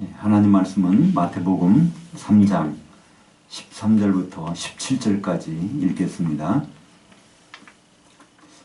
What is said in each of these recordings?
하나님 말씀은 마태복음 3장 13절부터 17절까지 읽겠습니다.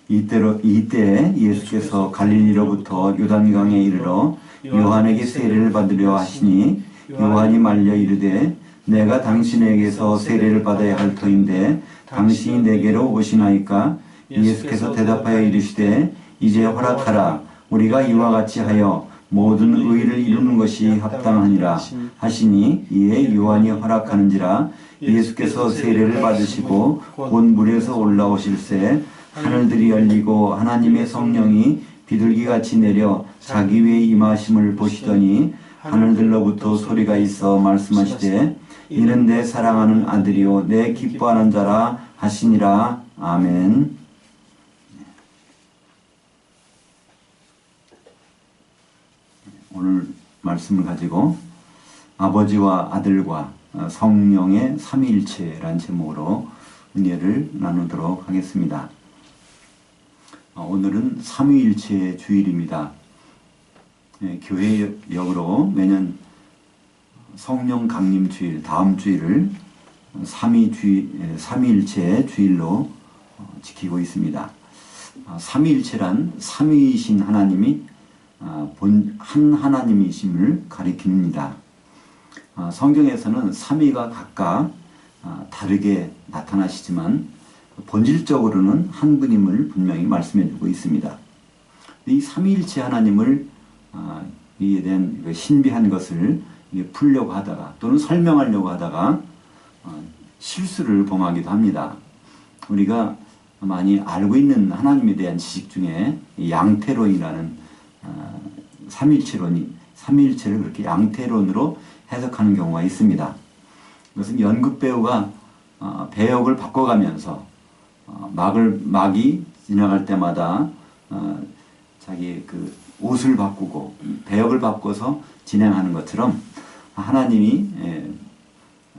이때 예수께서 갈릴리로부터 요단강에 이르러 요한에게 세례를 받으려 하시니 요한이 말려 이르되 내가 당신에게서 세례를 받아야 할 터인데 당신이 내게로 오시나이까? 예수께서 대답하여 이르시되 이제 허락하라. 우리가 이와 같이 하여 모든 의를 이루는 것이 합당하니라 하시니 이에 요한이 허락하는지라. 예수께서 세례를 받으시고 곧 물에서 올라오실새 하늘들이 열리고 하나님의 성령이 비둘기같이 내려 자기 위에 임하심을 보시더니 하늘들로부터 소리가 있어 말씀하시되 이는 내 사랑하는 아들이요 내 기뻐하는 자라 하시니라. 아멘. 오늘 말씀을 가지고 아버지와 아들과 성령의 삼위일체란 제목으로 은혜를 나누도록 하겠습니다. 오늘은 삼위일체 주일입니다. 교회역으로 매년 성령 강림 주일, 다음 주일을 삼위일체 주일로 지키고 있습니다. 삼위일체란 삼위이신 하나님이 한 하나님이심을 가리킵니다. 성경에서는 삼위가 각각 다르게 나타나시지만 본질적으로는 한 분임을 분명히 말씀해주고 있습니다. 이 삼위일체 하나님을 이에 대한 신비한 것을 풀려고 하다가 또는 설명하려고 하다가 실수를 범하기도 합니다. 우리가 많이 알고 있는 하나님에 대한 지식 중에 양태론이라는 삼위일체를 그렇게 양태론으로 해석하는 경우가 있습니다. 이것은 연극 배우가 배역을 바꿔가면서 막이 지나갈 때마다 자기 그 옷을 바꾸고 배역을 바꿔서 진행하는 것처럼 하나님이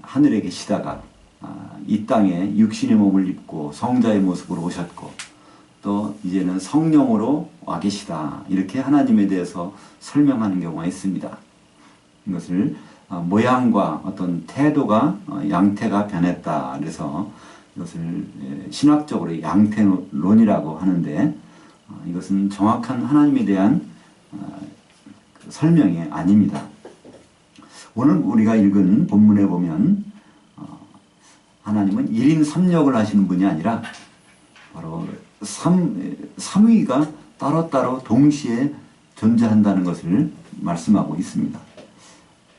하늘에 계시다가 이 땅에 육신의 몸을 입고 성자의 모습으로 오셨고 또 이제는 성령으로 와 계시다. 이렇게 하나님에 대해서 설명하는 경우가 있습니다. 이것을 모양과 어떤 태도가 양태가 변했다. 그래서 이것을 신학적으로 양태론이라고 하는데 이것은 정확한 하나님에 대한 설명이 아닙니다. 오늘 우리가 읽은 본문에 보면 하나님은 1인 3역을 하시는 분이 아니라 바로 삼위가 따로따로 동시에 존재한다는 것을 말씀하고 있습니다.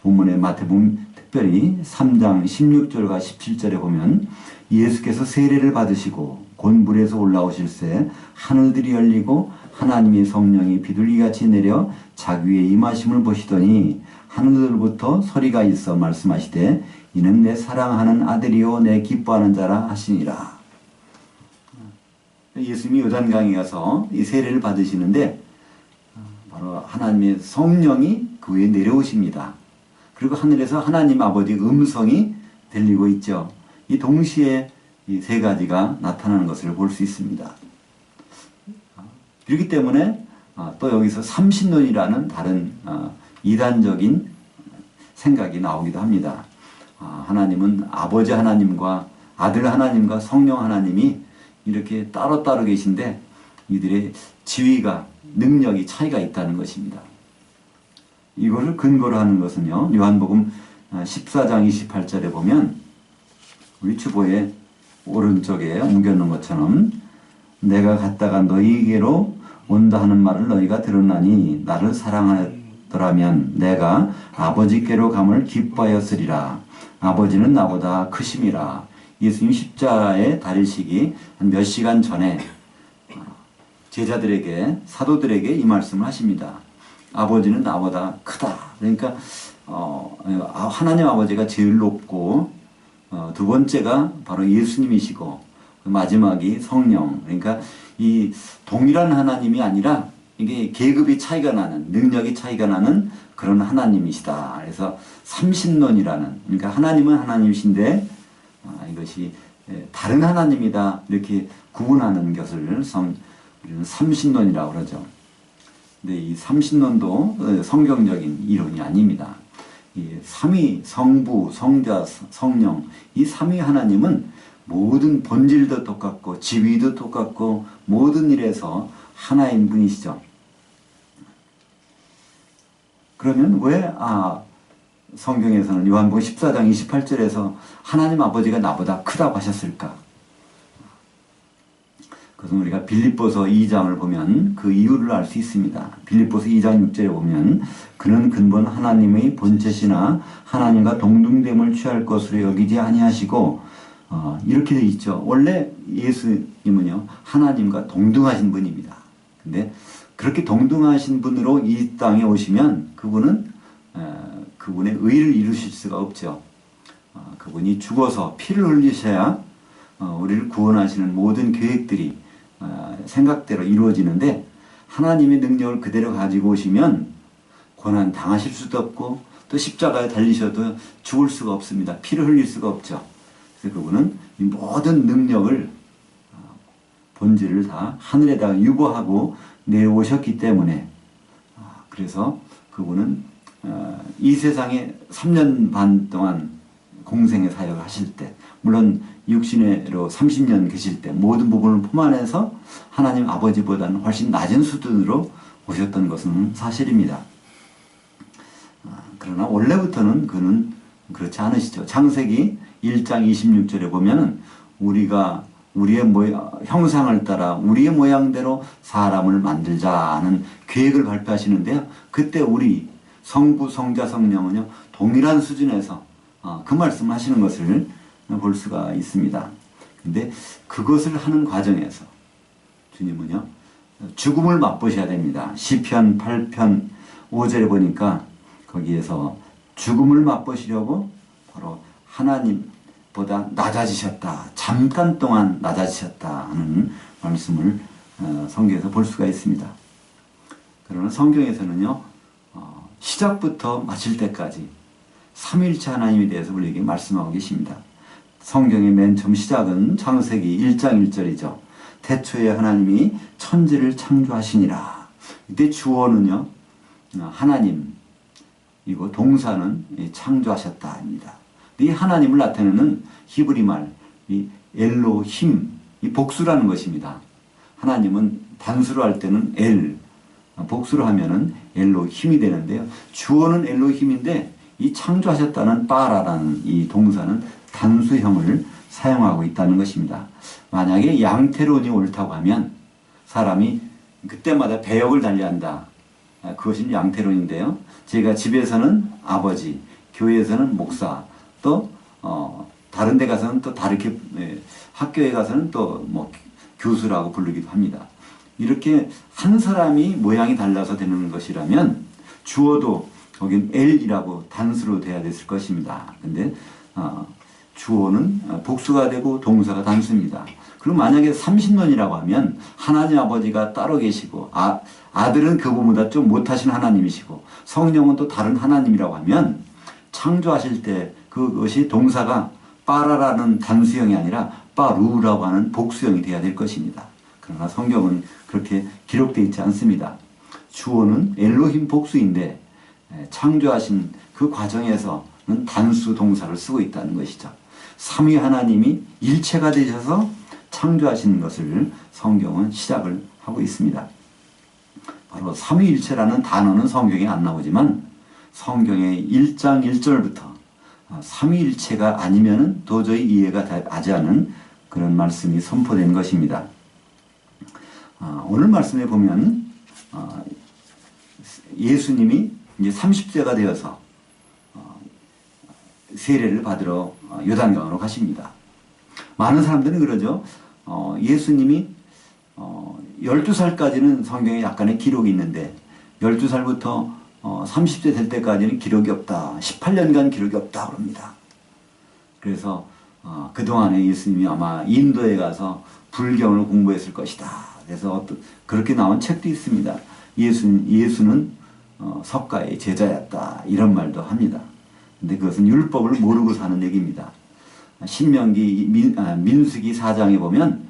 본문의 마태복음 특별히 3장 16절과 17절에 보면 예수께서 세례를 받으시고 곧 물에서 올라오실새 하늘들이 열리고 하나님의 성령이 비둘기같이 내려 자기 위에 임하심을 보시더니 하늘들로부터 소리가 있어 말씀하시되 이는 내 사랑하는 아들이요 내 기뻐하는 자라 하시니라. 예수님이 요단강에 가서 이 세례를 받으시는데 바로 하나님의 성령이 그 위에 내려오십니다. 그리고 하늘에서 하나님 아버지의 음성이 들리고 있죠. 이 동시에 이 세 가지가 나타나는 것을 볼 수 있습니다. 그렇기 때문에 또 여기서 삼신론이라는 다른 이단적인 생각이 나오기도 합니다. 하나님은 아버지 하나님과 아들 하나님과 성령 하나님이 이렇게 따로따로 계신데 이들의 지위가 능력이 차이가 있다는 것입니다. 이것을 근거로 하는 것은요. 요한복음 14장 28절에 보면 우리 주보의 오른쪽에 옮겨놓은 것처럼 내가 갔다가 너희에게로 온다 하는 말을 너희가 들었나니 나를 사랑하더라면 내가 아버지께로 감을 기뻐하였으리라. 아버지는 나보다 크심이라. 예수님 십자가에 달리시기 한 몇 시간 전에 제자들에게 사도들에게 이 말씀을 하십니다. 아버지는 나보다 크다. 그러니까 하나님 아버지가 제일 높고 두 번째가 바로 예수님이시고 마지막이 성령. 그러니까 이 동일한 하나님이 아니라 이게 계급이 차이가 나는 능력이 차이가 나는 그런 하나님이시다. 그래서 삼신론이라는 그러니까 하나님은 하나님이신데 이것이 다른 하나님이다 이렇게 구분하는 것을 우리는 삼신론이라고 그러죠. 근데 이 삼신론도 성경적인 이론이 아닙니다. 이 삼위 성부, 성자, 성령 이 삼위 하나님은 모든 본질도 똑같고 지위도 똑같고 모든 일에서 하나인 분이시죠. 그러면 왜 성경에서는 요한복음 14장 28절에서 하나님 아버지가 나보다 크다고 하셨을까? 그것은 우리가 빌립보서 2장을 보면 그 이유를 알 수 있습니다. 빌립보서 2장 6절에 보면 그는 근본 하나님의 본체시나 하나님과 동등됨을 취할 것으로 여기지 아니하시고 이렇게 되어 있죠. 원래 예수님은요 하나님과 동등하신 분입니다. 근데 그렇게 동등하신 분으로 이 땅에 오시면 그분은 그분의 의를 이루실 수가 없죠. 그분이 죽어서 피를 흘리셔야 우리를 구원하시는 모든 계획들이 생각대로 이루어지는데 하나님의 능력을 그대로 가지고 오시면 고난 당하실 수도 없고 또 십자가에 달리셔도 죽을 수가 없습니다. 피를 흘릴 수가 없죠. 그래서 그분은 이 모든 능력을 본질을 다 하늘에다가 유보하고 내오셨기 때문에 그래서 그분은 이 세상에 3년 반 동안 공생의 사역을 하실 때 물론 육신으로 30년 계실 때 모든 부분을 포함해서 하나님 아버지보다는 훨씬 낮은 수준으로 오셨던 것은 사실입니다. 그러나 원래부터는 그는 그렇지 않으시죠. 창세기 1장 26절에 보면은 우리가 우리의 형상을 따라 우리의 모양대로 사람을 만들자 하는 계획을 발표하시는데요. 그때 우리 성부, 성자, 성령은요 동일한 수준에서 그 말씀을 하시는 것을 볼 수가 있습니다. 근데 그것을 하는 과정에서 주님은요 죽음을 맛보셔야 됩니다. 시편 8편 5절에 보니까 거기에서 죽음을 맛보시려고 바로 하나님보다 낮아지셨다. 잠깐 동안 낮아지셨다 하는 말씀을 성경에서 볼 수가 있습니다. 그러나 성경에서는요 시작부터 마칠 때까지 삼위일체 하나님에 대해서 우리에게 말씀하고 계십니다. 성경의 맨 처음 시작은 창세기 1장 1절이죠. 태초에 하나님이 천지를 창조하시니라. 이때 주어는요 하나님이고 동사는 창조하셨다입니다. 이 하나님을 나타내는 히브리 말 이 엘로힘 이 복수라는 것입니다. 하나님은 단수로 할 때는 엘 복수로 하면은 엘로힘이 되는데요. 주어는 엘로힘인데 이 창조하셨다는 빠라라는 이 동사는 단수형을 사용하고 있다는 것입니다. 만약에 양태론이 옳다고 하면 사람이 그때마다 배역을 달리한다. 그것이 양태론인데요. 제가 집에서는 아버지, 교회에서는 목사, 또 다른 데 가서는 또 다르게 학교에 가서는 또 뭐 교수라고 부르기도 합니다. 이렇게 한 사람이 모양이 달라서 되는 것이라면 주어도 거긴 L이라고 단수로 돼야 됐을 것입니다. 근데 주어는 복수가 되고 동사가 단수입니다. 그럼 만약에 30년이라고 하면 하나님 아버지가 따로 계시고 아들은 그분보다 좀 못하신 하나님이시고 성령은 또 다른 하나님이라고 하면 창조하실 때 그것이 동사가 빠라라는 단수형이 아니라 빠루라고 하는 복수형이 되어야 될 것입니다. 그러나 성경은 그렇게 기록되어 있지 않습니다. 주어는 엘로힘 복수인데 창조하신 그 과정에서는 단수 동사를 쓰고 있다는 것이죠. 삼위 하나님이 일체가 되셔서 창조하시는 것을 성경은 시작을 하고 있습니다. 바로 삼위일체라는 단어는 성경에 안 나오지만 성경의 1장 1절부터 삼위일체가 아니면 도저히 이해가 되지 않은 그런 말씀이 선포된 것입니다. 오늘 말씀에 보면 예수님이 이제 30세가 되어서 세례를 받으러 요단강으로 가십니다. 많은 사람들은 그러죠. 예수님이 12살까지는 성경에 약간의 기록이 있는데 12살부터 30세 될 때까지는 기록이 없다. 18년간 기록이 없다 그럽니다. 그래서 그동안에 예수님이 아마 인도에 가서 불경을 공부했을 것이다. 그래서 그렇게 나온 책도 있습니다. 예수는 석가의 제자였다. 이런 말도 합니다. 근데 그것은 율법을 모르고 사는 얘기입니다. 신명기 민수기 4장에 보면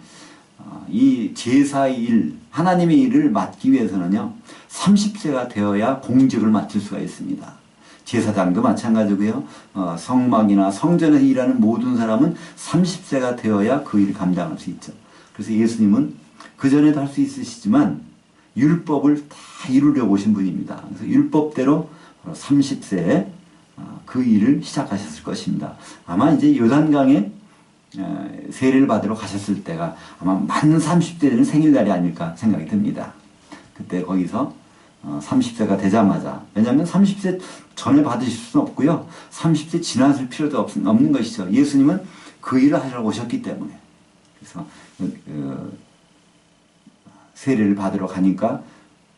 이 제사의 일, 하나님의 일을 맡기 위해서는요 30세가 되어야 공직을 맡을 수가 있습니다. 제사장도 마찬가지고요. 성막이나 성전에서 일하는 모든 사람은 30세가 되어야 그 일을 감당할 수 있죠. 그래서 예수님은 그 전에도 할 수 있으시지만 율법을 다 이루려고 오신 분입니다. 그래서 율법대로 30세에 그 일을 시작하셨을 것입니다. 아마 이제 요단강에 세례를 받으러 가셨을 때가 아마 만 30대 되는 생일날이 아닐까 생각이 듭니다. 그때 거기서 30세가 되자마자, 왜냐하면 30세 전에 받으실 수는 없고요. 30세 지났을 필요도 없는 것이죠. 예수님은 그 일을 하시러 오셨기 때문에. 그래서 세례를 받으러 가니까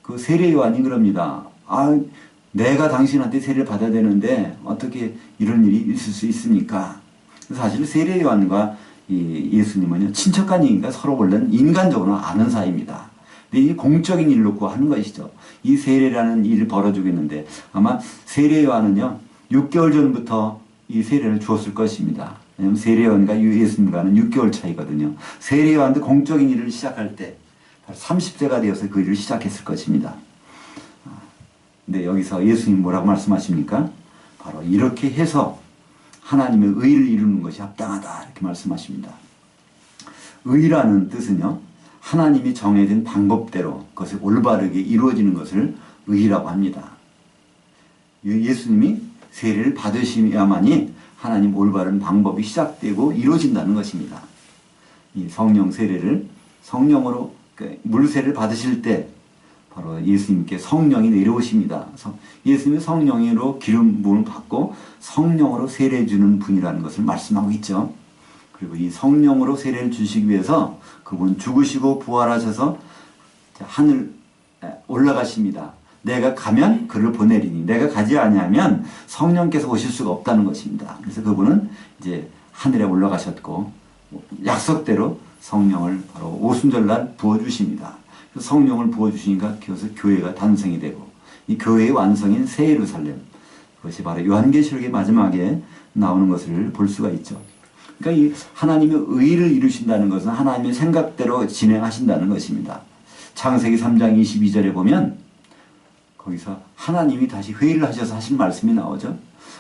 그 세례 요한이 그럽니다. 내가 당신한테 세례를 받아야 되는데 어떻게 이런 일이 있을 수 있습니까? 사실 세례 요한과 예수님은요, 친척간이니까 서로 원래는 인간적으로 아는 사이입니다. 근데 이 공적인 일로 놓고 하는 것이죠. 이 세례라는 일을 벌어주고 있는데 아마 세례 요한은요, 6개월 전부터 이 세례를 주었을 것입니다. 왜냐하면 세례 요한과 예수님과는 6개월 차이거든요. 세례 요한도 공적인 일을 시작할 때 30세가 되어서 그 일을 시작했을 것입니다. 근데 여기서 예수님 뭐라고 말씀하십니까? 바로 이렇게 해서 하나님의 의를 이루는 것이 합당하다 이렇게 말씀하십니다. 의라는 뜻은요, 하나님이 정해진 방법대로 그것이 올바르게 이루어지는 것을 의라고 합니다. 예수님이 세례를 받으셔야만이 하나님 올바른 방법이 시작되고 이루어진다는 것입니다. 이 성령 세례를 성령으로 물세를 받으실 때 바로 예수님께 성령이 내려오십니다. 예수님이 성령으로 기름 부음을 받고 성령으로 세례 주는 분이라는 것을 말씀하고 있죠. 그리고 이 성령으로 세례를 주시기 위해서 그분 죽으시고 부활하셔서 하늘 올라가십니다. 내가 가면 그를 보내리니 내가 가지 아니하면 성령께서 오실 수가 없다는 것입니다. 그래서 그분은 이제 하늘에 올라가셨고 약속대로 성령을 바로 오순절날 부어주십니다. 성령을 부어주시니까 그래서 교회가 탄생이 되고 이 교회의 완성인 새 예루살렘, 그것이 바로 요한계시록의 마지막에 나오는 것을 볼 수가 있죠. 그러니까 이 하나님의 의를 이루신다는 것은 하나님의 생각대로 진행하신다는 것입니다. 창세기 3장 22절에 보면 거기서 하나님이 다시 회의를 하셔서 하신 말씀이 나오죠.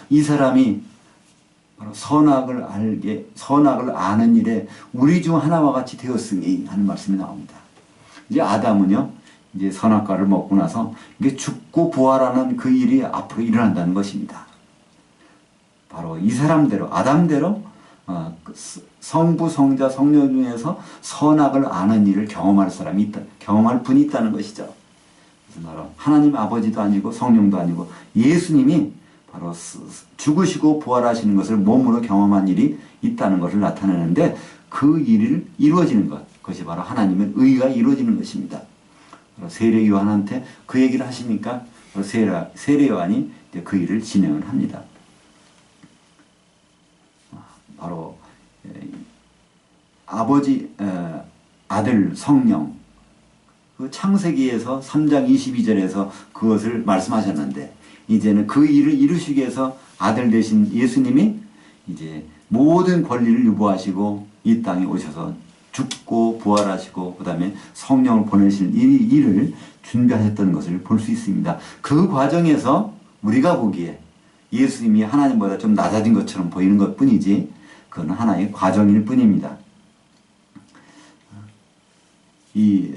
이 사람이 바로 선악을 아는 일에 우리 중 하나와 같이 되었으니 하는 말씀이 나옵니다. 이제 아담은요, 이제 선악과를 먹고 나서 이게 죽고 부활하는 그 일이 앞으로 일어난다는 것입니다. 바로 이 사람대로, 아담대로 성부, 성자, 성령 중에서 선악을 아는 일을 경험할 사람이 있다, 경험할 분이 있다는 것이죠. 그래서 바로 하나님 아버지도 아니고 성령도 아니고 예수님이 바로 죽으시고 부활하시는 것을 몸으로 경험한 일이 있다는 것을 나타내는데 그 일을 이루어지는 것, 그것이 바로 하나님의 의가 이루어지는 것입니다. 세례 요한한테 그 얘기를 하시니까 세례 요한이 그 일을 진행을 합니다. 바로 아버지, 아들, 성령, 그 창세기에서 3장 22절에서 그것을 말씀하셨는데 이제는 그 일을 이루시기 위해서 아들 되신 예수님이 이제 모든 권리를 유보하시고 이 땅에 오셔서 죽고 부활하시고 그 다음에 성령을 보내실 일을 준비하셨던 것을 볼 수 있습니다. 그 과정에서 우리가 보기에 예수님이 하나님보다 좀 낮아진 것처럼 보이는 것 뿐이지 그건 하나의 과정일 뿐입니다. 이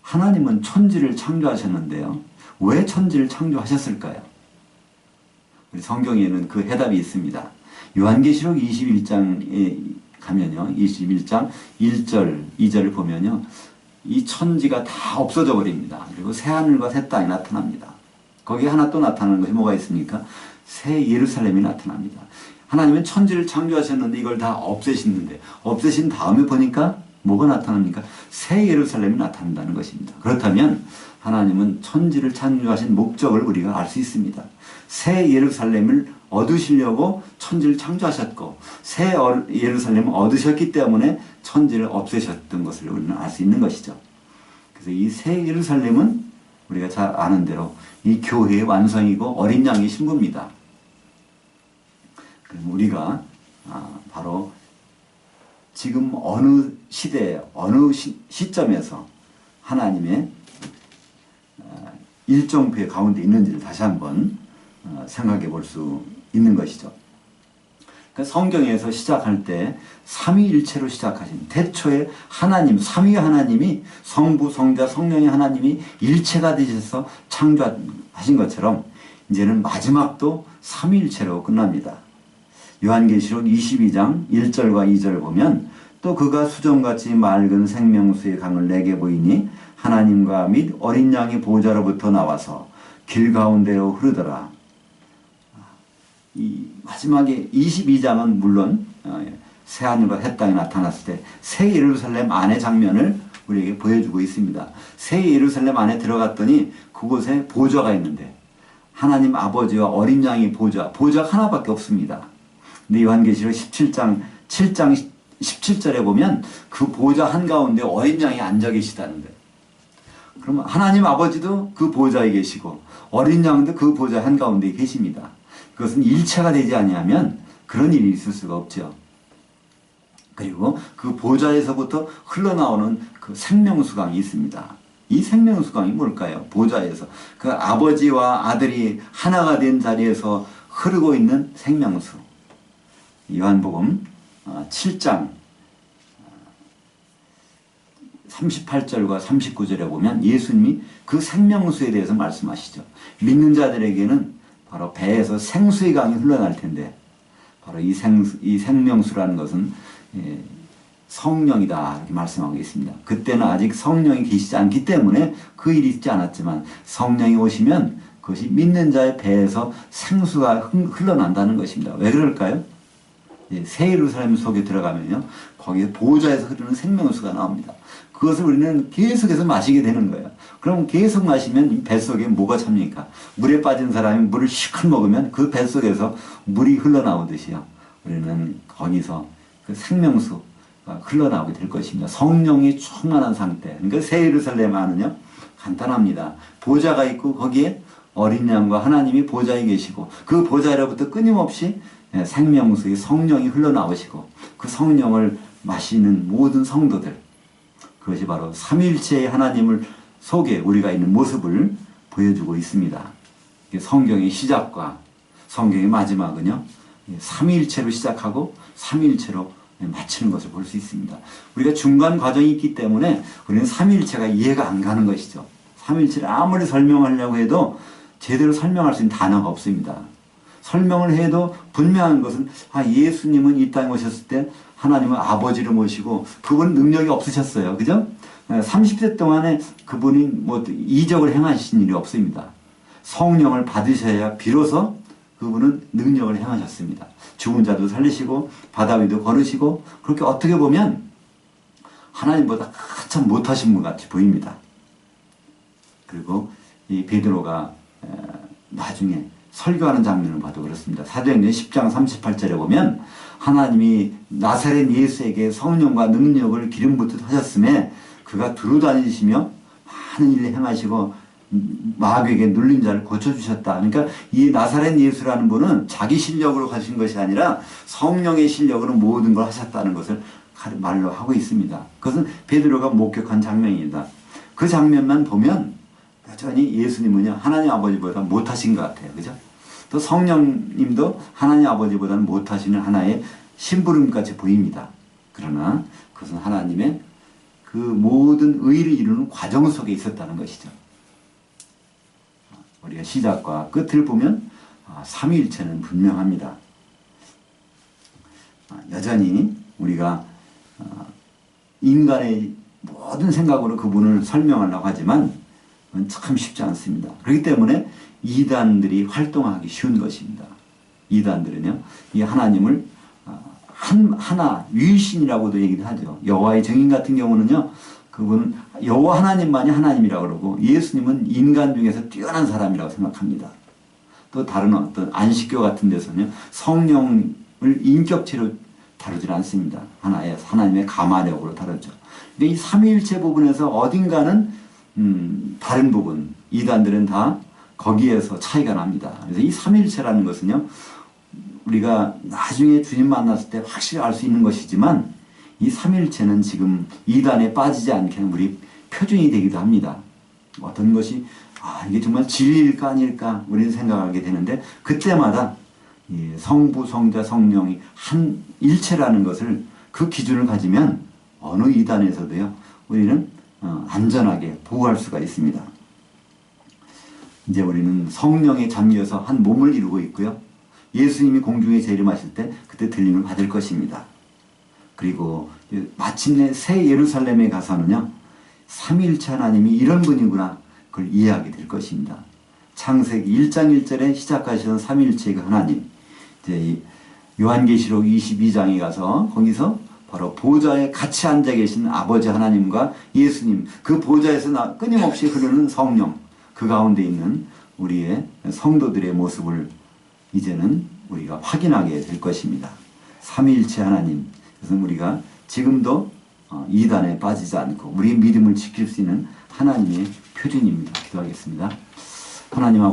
하나님은 천지를 창조하셨는데요. 왜 천지를 창조하셨을까요? 우리 성경에는 그 해답이 있습니다. 요한계시록 21장에 가면요, 21장 1절, 2절을 보면요, 이 천지가 다 없어져 버립니다. 그리고 새하늘과 새 땅이 나타납니다. 거기에 하나 또 나타나는 것이 뭐가 있습니까? 새 예루살렘이 나타납니다. 하나님은 천지를 창조하셨는데 이걸 다 없애시는데 없애신 다음에 보니까 뭐가 나타납니까? 새 예루살렘이 나타난다는 것입니다. 그렇다면 하나님은 천지를 창조하신 목적을 우리가 알 수 있습니다. 새 예루살렘을 얻으시려고 천지를 창조하셨고 새 예루살렘을 얻으셨기 때문에 천지를 없애셨던 것을 우리는 알 수 있는 것이죠. 그래서 이 새 예루살렘은 우리가 잘 아는 대로 이 교회의 완성이고 어린 양의 신부입니다. 그럼 우리가 바로 지금 어느 시대에 어느 시점에서 하나님의 일정부의 가운데 있는지를 다시 한번 생각해 볼 수 있는 것이죠. 그러니까 성경에서 시작할 때 삼위일체로 시작하신 태초에 하나님, 삼위 하나님이 성부, 성자, 성령의 하나님이 일체가 되셔서 창조하신 것처럼 이제는 마지막도 삼위일체로 끝납니다. 요한계시록 22장 1절과 2절 보면 또 그가 수정같이 맑은 생명수의 강을 내게 보이니 하나님과 및 어린 양의 보좌로부터 나와서 길 가운데로 흐르더라. 이 마지막에 22장은 물론 새하늘과 새 땅이 나타났을 때 새 예루살렘 안의 장면을 우리에게 보여주고 있습니다. 새 예루살렘 안에 들어갔더니 그곳에 보좌가 있는데 하나님 아버지와 어린 양의 보좌가 하나밖에 없습니다. 근데 요한계시록 7장 17절에 보면 그 보좌 한가운데 어린 양이 앉아 계시다는 거예요. 그러면 하나님 아버지도 그 보좌에 계시고 어린 양도 그 보좌 한가운데 계십니다. 그것은 일체가 되지 아니하면 그런 일이 있을 수가 없죠. 그리고 그 보좌에서부터 흘러나오는 그 생명수강이 있습니다. 이 생명수강이 뭘까요? 보좌에서 그 아버지와 아들이 하나가 된 자리에서 흐르고 있는 생명수. 요한복음 7장 38절과 39절에 보면 예수님이 그 생명수에 대해서 말씀하시죠. 믿는 자들에게는 바로 배에서 생수의 강이 흘러날 텐데 바로 이 생명수라는 것은 성령이다 이렇게 말씀하고 있습니다. 그때는 아직 성령이 계시지 않기 때문에 그 일이 있지 않았지만 성령이 오시면 그것이 믿는 자의 배에서 생수가 흘러난다는 것입니다. 왜 그럴까요? 새 예루살렘 속에 들어가면요 거기에 보좌에서 흐르는 생명수가 나옵니다. 그것을 우리는 계속해서 마시게 되는 거예요. 그럼 계속 마시면 이 뱃속에 뭐가 찹니까? 물에 빠진 사람이 물을 시큰 먹으면 그 뱃속에서 물이 흘러나오듯이요. 우리는 거기서 그 생명수가 흘러나오게 될 것입니다. 성령이 충만한 상태. 그러니까 새 예루살렘 안은요 간단합니다. 보좌가 있고 거기에 어린 양과 하나님이 보좌에 계시고 그 보좌로부터 끊임없이 생명수의 성령이 흘러나오시고 그 성령을 마시는 모든 성도들, 그것이 바로 삼위일체의 하나님을 속에 우리가 있는 모습을 보여주고 있습니다. 성경의 시작과 성경의 마지막은요 삼위일체로 시작하고 삼위일체로 마치는 것을 볼 수 있습니다. 우리가 중간 과정이 있기 때문에 우리는 삼위일체가 이해가 안 가는 것이죠. 삼위일체를 아무리 설명하려고 해도 제대로 설명할 수 있는 단어가 없습니다. 설명을 해도 분명한 것은 예수님은 이 땅에 오셨을 때 하나님은 아버지를 모시고 그분은 능력이 없으셨어요. 그죠? 30세 동안에 그분이 뭐 이적을 행하신 일이 없습니다. 성령을 받으셔야 비로소 그분은 능력을 행하셨습니다. 죽은 자도 살리시고 바다 위도 걸으시고 그렇게 어떻게 보면 하나님보다 한참 못하신 분 같이 보입니다. 그리고 이 베드로가 나중에 설교하는 장면을 봐도 그렇습니다. 사도행전 10장 38절에 보면 하나님이 나사렛 예수에게 성령과 능력을 기름 붓듯 하셨음에 그가 두루 다니시며 많은 일을 행하시고 마귀에게 눌린 자를 고쳐주셨다. 그러니까 이 나사렛 예수라는 분은 자기 실력으로 하신 것이 아니라 성령의 실력으로 모든 걸 하셨다는 것을 말로 하고 있습니다. 그것은 베드로가 목격한 장면입니다. 그 장면만 보면 여전히 예수님은요 하나님 아버지보다 못하신 것 같아요. 그죠? 또 성령님도 하나님 아버지보다는 못하시는 하나의 심부름같이 보입니다. 그러나 그것은 하나님의 그 모든 의를 이루는 과정 속에 있었다는 것이죠. 우리가 시작과 끝을 보면 삼위일체는 분명합니다. 여전히 우리가 인간의 모든 생각으로 그분을 설명하려고 하지만 그건 참 쉽지 않습니다. 그렇기 때문에 이단들이 활동하기 쉬운 것입니다. 이단들은요, 이 하나님을 하나 유일신이라고도 얘기를 하죠. 여호와의 증인 같은 경우는요, 그분은 여호와 하나님만이 하나님이라고 그러고 예수님은 인간 중에서 뛰어난 사람이라고 생각합니다. 또 다른 어떤 안식교 같은 데서는요, 성령을 인격체로 다루질 않습니다. 하나님의 가마력으로 다루죠. 근데 이 삼위일체 부분에서 어딘가는 다른 부분, 이단들은 다 거기에서 차이가 납니다. 그래서 이 삼위일체라는 것은요, 우리가 나중에 주님 만났을 때 확실히 알 수 있는 것이지만 이 삼위일체는 지금 이단에 빠지지 않게 하는 우리 표준이 되기도 합니다. 어떤 것이 이게 정말 진리일까 아닐까 우리는 생각하게 되는데, 그때마다 성부, 성자, 성령이 한 일체라는 것을, 그 기준을 가지면 어느 이단에서도요 우리는 안전하게 보호할 수가 있습니다. 이제 우리는 성령에 잠겨서 한 몸을 이루고 있고요. 예수님이 공중에 재림하실 때 그때 들림을 받을 것입니다. 그리고 마침내 새 예루살렘에 가서는요, 삼위일체 하나님이 이런 분이구나, 그걸 이해하게 될 것입니다. 창세기 1장 1절에 시작하시던 삼위일체의 하나님, 이제 요한계시록 22장에 가서 거기서 바로 보좌에 같이 앉아 계신 아버지 하나님과 예수님, 그 보좌에서 끊임없이 흐르는 성령, 그 가운데 있는 우리의 성도들의 모습을 이제는 우리가 확인하게 될 것입니다. 삼위일체 하나님, 그래서 우리가 지금도 이단에 빠지지 않고 우리의 믿음을 지킬 수 있는 하나님의 표준입니다. 기도하겠습니다. 하나님 아버지,